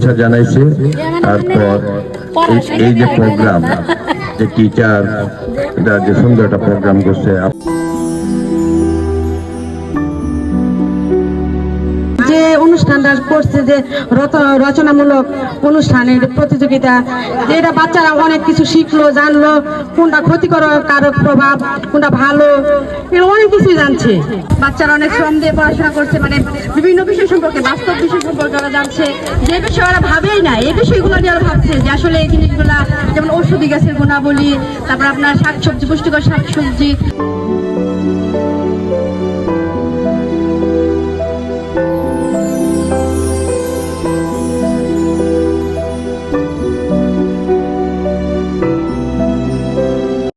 শুভেচ্ছা জানাইছে। তারপর এই যে প্রোগ্রাম, যে টিচার যে সুন্দর একটা প্রোগ্রাম করছে, যে অনুষ্ঠানটা করছে, যে রচনামূলক অনুষ্ঠানের প্রতিযোগিতা, যেটা বাচ্চারা অনেক কিছু শিখলো, জানলো, কোনটা ক্ষতিকারক প্রভাব, কোনটা ভালো, এগুলো অনেক কিছু জানছে। বাচ্চারা অনেক শ্রম দিয়ে পড়াশোনা করছে, মানে বিভিন্ন বিষয় সম্পর্কে, বাস্তব বিষয় সম্পর্কে ওরা জানছে, যে বিষয় ওরা ভাবেই না, এই বিষয়গুলো নিয়ে ওরা ভাবছে যে আসলে এই জিনিসগুলা, যেমন ঔষধি গাছের গুণাবলী, তারপর আপনার শাকসবজি, পুষ্টিকর শাকসবজি।